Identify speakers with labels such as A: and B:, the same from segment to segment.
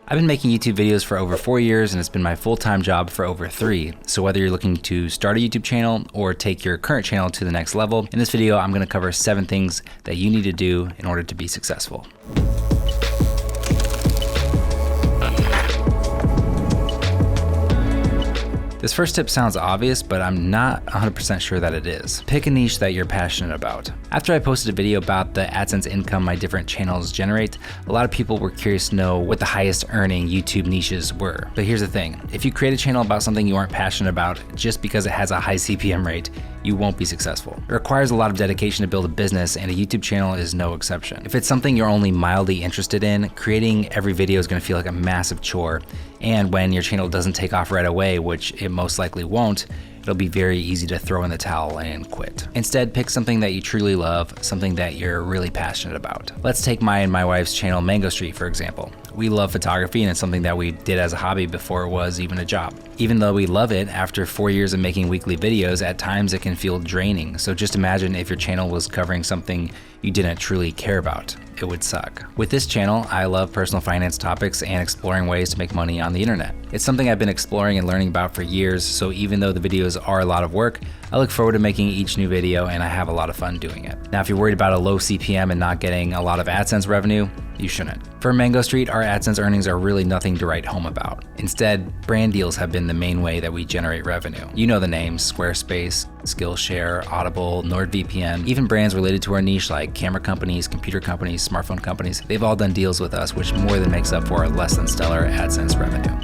A: I've been making YouTube videos for over 4 years and it's been my full-time job for over 3. So whether you're looking to start a YouTube channel or take your current channel to the next level, in this video I'm going to cover 7 things that you need to do in order to be successful. This first tip sounds obvious, but I'm not 100% sure that it is. Pick a niche that you're passionate about. After I posted a video about the AdSense income my different channels generate, a lot of people were curious to know what the highest earning YouTube niches were. But here's the thing, if you create a channel about something you aren't passionate about just because it has a high CPM rate, you won't be successful. It requires a lot of dedication to build a business, and a YouTube channel is no exception. If it's something you're only mildly interested in, creating every video is gonna feel like a massive chore. And when your channel doesn't take off right away, which it most likely won't, it'll be very easy to throw in the towel and quit. Instead, pick something that you truly love, something that you're really passionate about. Let's take my and my wife's channel, Mango Street, for example. We love photography and it's something that we did as a hobby before it was even a job. Even though we love it, after 4 years of making weekly videos, at times it can feel draining. So just imagine if your channel was covering something you didn't truly care about. It would suck. With this channel, I love personal finance topics and exploring ways to make money on the internet. It's something I've been exploring and learning about for years, so even though the videos are a lot of work, I look forward to making each new video and I have a lot of fun doing it. Now, if you're worried about a low CPM and not getting a lot of AdSense revenue, you shouldn't. For Mango Street, our AdSense earnings are really nothing to write home about. Instead, brand deals have been the main way that we generate revenue. You know the names: Squarespace, Skillshare, Audible, NordVPN, even brands related to our niche like camera companies, computer companies, smartphone companies. They've all done deals with us, which more than makes up for our less than stellar AdSense revenue.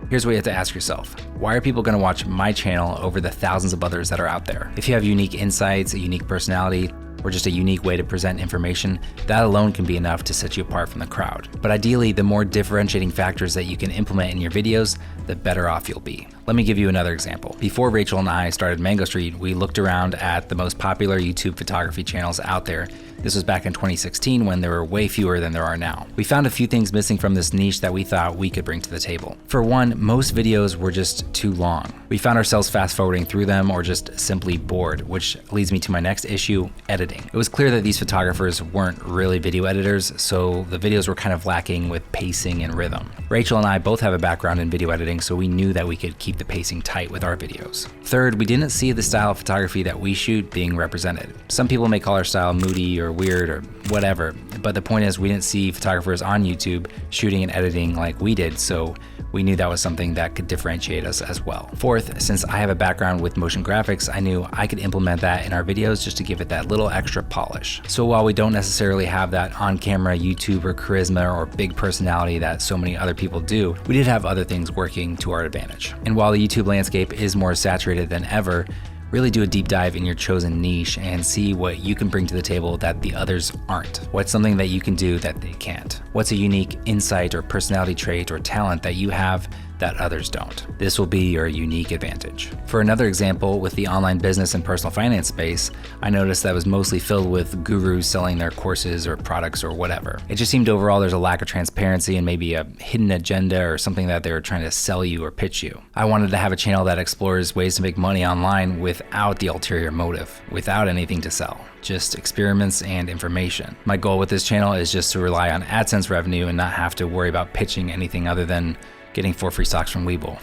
A: Here's what you have to ask yourself. Why are people gonna watch my channel over the thousands of others that are out there? If you have unique insights, a unique personality, or just a unique way to present information, that alone can be enough to set you apart from the crowd. But ideally, the more differentiating factors that you can implement in your videos, the better off you'll be. Let me give you another example. Before Rachel and I started Mango Street, we looked around at the most popular YouTube photography channels out there. This was back in 2016 when there were way fewer than there are now. We found a few things missing from this niche that we thought we could bring to the table. For one, most videos were just too long. We found ourselves fast forwarding through them or just simply bored, which leads me to my next issue, editing. It was clear that these photographers weren't really video editors, so the videos were kind of lacking with pacing and rhythm. Rachel and I both have a background in video editing, so we knew that we could keep the pacing tight with our videos. Third, we didn't see the style of photography that we shoot being represented. Some people may call our style moody or weird or whatever, but the point is we didn't see photographers on YouTube shooting and editing like we did, so we knew that was something that could differentiate us as well. Fourth, since I have a background with motion graphics, I knew I could implement that in our videos just to give it that little extra polish. So while we don't necessarily have that on-camera YouTuber charisma or big personality that so many other people do, we did have other things working to our advantage. And while the YouTube landscape is more saturated than ever, really do a deep dive in your chosen niche and see what you can bring to the table that the others aren't. What's something that you can do that they can't? What's a unique insight or personality trait or talent that you have that others don't? This will be your unique advantage. For another example, with the online business and personal finance space, I noticed that it was mostly filled with gurus selling their courses or products or whatever. It just seemed overall there's a lack of transparency and maybe a hidden agenda or something that they were trying to sell you or pitch you. I wanted to have a channel that explores ways to make money online without the ulterior motive, without anything to sell. Just experiments and information. My goal with this channel is just to rely on AdSense revenue and not have to worry about pitching anything other than getting 4 free stocks from Webull.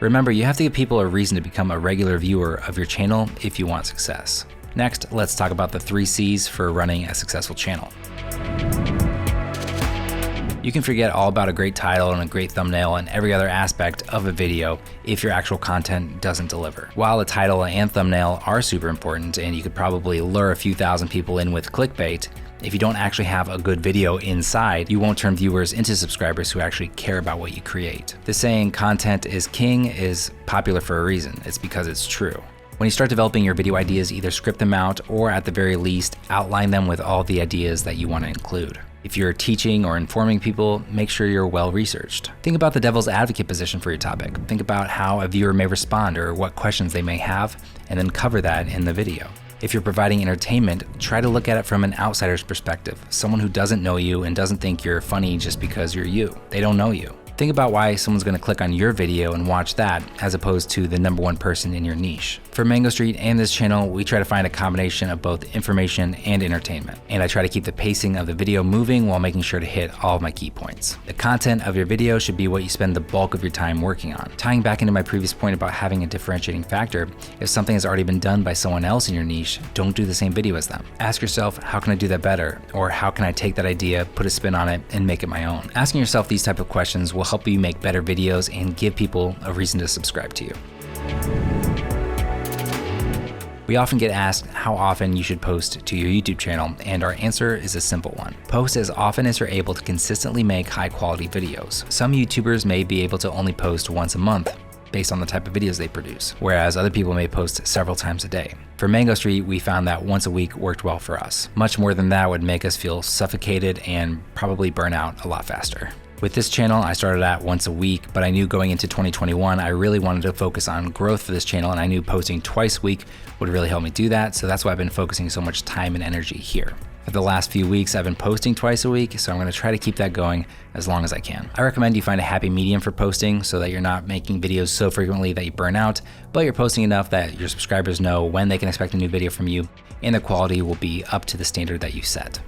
A: Remember, you have to give people a reason to become a regular viewer of your channel if you want success. Next, let's talk about the 3 C's for running a successful channel. You can forget all about a great title and a great thumbnail and every other aspect of a video if your actual content doesn't deliver. While a title and thumbnail are super important and you could probably lure a few thousand people in with clickbait, if you don't actually have a good video inside, you won't turn viewers into subscribers who actually care about what you create. The saying content is king is popular for a reason. It's because it's true. When you start developing your video ideas, either script them out or at the very least, outline them with all the ideas that you want to include. If you're teaching or informing people, make sure you're well researched. Think about the devil's advocate position for your topic. Think about how a viewer may respond or what questions they may have, and then cover that in the video. If you're providing entertainment, try to look at it from an outsider's perspective, someone who doesn't know you and doesn't think you're funny just because you're you. They don't know you. Think about why someone's going to click on your video and watch that as opposed to the #1 person in your niche. For Mango Street and this channel, we try to find a combination of both information and entertainment. And I try to keep the pacing of the video moving while making sure to hit all of my key points. The content of your video should be what you spend the bulk of your time working on. Tying back into my previous point about having a differentiating factor, if something has already been done by someone else in your niche, don't do the same video as them. Ask yourself, how can I do that better? Or how can I take that idea, put a spin on it, and make it my own? Asking yourself these type of questions will help you make better videos and give people a reason to subscribe to you. We often get asked how often you should post to your YouTube channel, and our answer is a simple one. Post as often as you're able to consistently make high quality videos. Some YouTubers may be able to only post once a month based on the type of videos they produce, whereas other people may post several times a day. For Mango Street, we found that once a week worked well for us. Much more than that would make us feel suffocated and probably burn out a lot faster. With this channel, I started at once a week, but I knew going into 2021, I really wanted to focus on growth for this channel, and I knew posting twice a week would really help me do that, so that's why I've been focusing so much time and energy here. For the last few weeks, I've been posting twice a week, so I'm gonna try to keep that going as long as I can. I recommend you find a happy medium for posting so that you're not making videos so frequently that you burn out, but you're posting enough that your subscribers know when they can expect a new video from you, and the quality will be up to the standard that you set.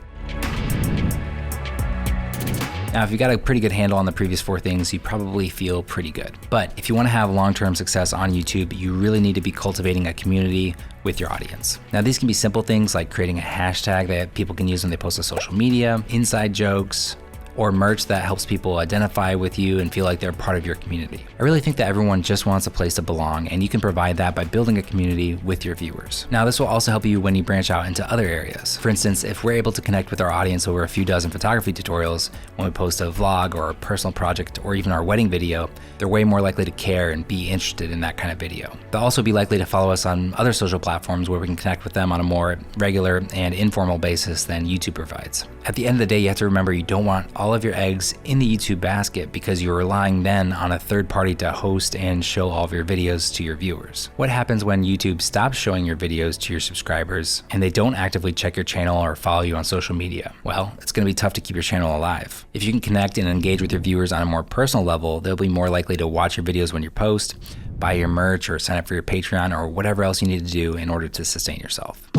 A: Now, if you got a pretty good handle on the previous 4 things, you probably feel pretty good. But if you want to have long-term success on YouTube, you really need to be cultivating a community with your audience. Now, these can be simple things like creating a hashtag that people can use when they post to social media, inside jokes, or merch that helps people identify with you and feel like they're part of your community. I really think that everyone just wants a place to belong, and you can provide that by building a community with your viewers. Now, this will also help you when you branch out into other areas. For instance, if we're able to connect with our audience over a few dozen photography tutorials when we post a vlog or a personal project or even our wedding video, they're way more likely to care and be interested in that kind of video. They'll also be likely to follow us on other social platforms where we can connect with them on a more regular and informal basis than YouTube provides. At the end of the day, you have to remember you don't want all of your eggs in the YouTube basket because you're relying then on a third party to host and show all of your videos to your viewers. What happens when YouTube stops showing your videos to your subscribers and they don't actively check your channel or follow you on social media? Well, it's going to be tough to keep your channel alive. If you can connect and engage with your viewers on a more personal level, they'll be more likely to watch your videos when you post, buy your merch, or sign up for your Patreon or whatever else you need to do in order to sustain yourself.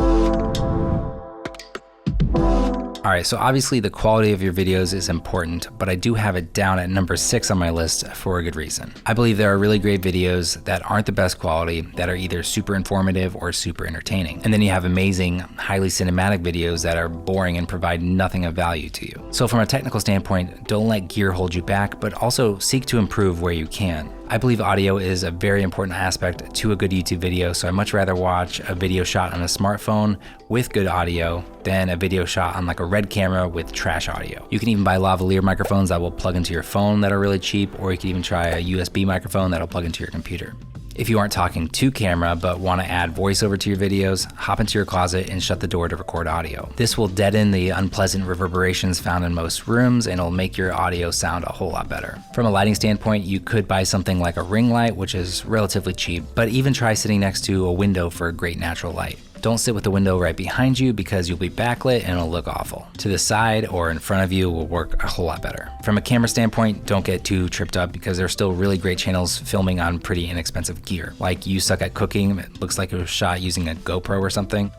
A: All right, so obviously the quality of your videos is important, but I do have it down at number 6 on my list for a good reason. I believe there are really great videos that aren't the best quality that are either super informative or super entertaining. And then you have amazing, highly cinematic videos that are boring and provide nothing of value to you. So from a technical standpoint, don't let gear hold you back, but also seek to improve where you can. I believe audio is a very important aspect to a good YouTube video, so I'd much rather watch a video shot on a smartphone with good audio than a video shot on like a Red camera with trash audio. You can even buy lavalier microphones that will plug into your phone that are really cheap, or you can even try a USB microphone that'll plug into your computer. If you aren't talking to camera but want to add voiceover to your videos, hop into your closet and shut the door to record audio. This will deaden the unpleasant reverberations found in most rooms and it'll make your audio sound a whole lot better. From a lighting standpoint, you could buy something like a ring light, which is relatively cheap, but even try sitting next to a window for a great natural light. Don't sit with the window right behind you because you'll be backlit and it'll look awful. To the side or in front of you will work a whole lot better. From a camera standpoint, don't get too tripped up because there's still really great channels filming on pretty inexpensive gear. Like You Suck at Cooking, it looks like it was shot using a GoPro or something,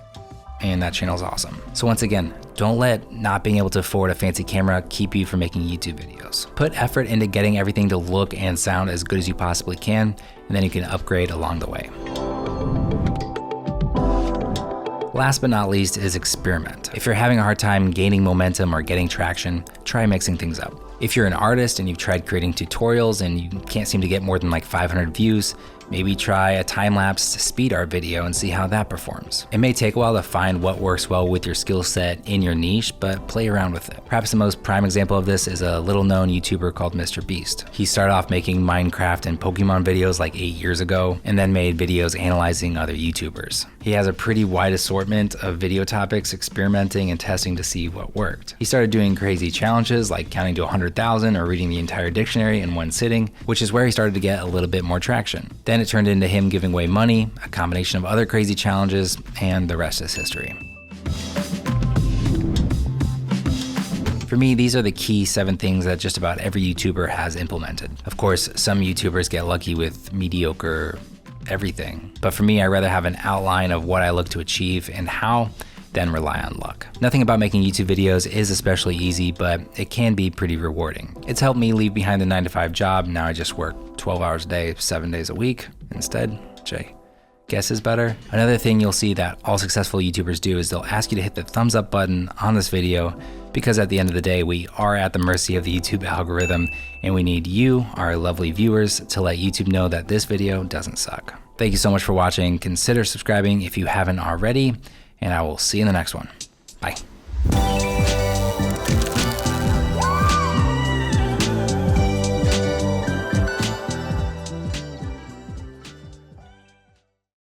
A: and that channel's awesome. So once again, don't let not being able to afford a fancy camera keep you from making YouTube videos. Put effort into getting everything to look and sound as good as you possibly can, and then you can upgrade along the way. Last but not least is experiment. If you're having a hard time gaining momentum or getting traction, try mixing things up. If you're an artist and you've tried creating tutorials and you can't seem to get more than like 500 views, maybe try a time-lapse speed art video and see how that performs. It may take a while to find what works well with your skill set in your niche, but play around with it. Perhaps the most prime example of this is a little-known YouTuber called Mr. Beast. He started off making Minecraft and Pokemon videos like 8 years ago, and then made videos analyzing other YouTubers. He has a pretty wide assortment of video topics, experimenting and testing to see what worked. He started doing crazy challenges like counting to 100,000 or reading the entire dictionary in one sitting, which is where he started to get a little bit more traction. Then it turned into him giving away money, a combination of other crazy challenges, and the rest is history. For me, these are the key 7 things that just about every YouTuber has implemented. Of course, some YouTubers get lucky with mediocre everything, but for me, I rather have an outline of what I look to achieve and how, then rely on luck. Nothing about making YouTube videos is especially easy, but it can be pretty rewarding. It's helped me leave behind the 9-to-5 job. Now I just work 12 hours a day, 7 days a week instead, which I guess is better. Another thing you'll see that all successful YouTubers do is they'll ask you to hit the thumbs up button on this video, because at the end of the day, we are at the mercy of the YouTube algorithm, and we need you, our lovely viewers, to let YouTube know that this video doesn't suck. Thank you so much for watching. Consider subscribing if you haven't already, and I will see you in the next one. Bye.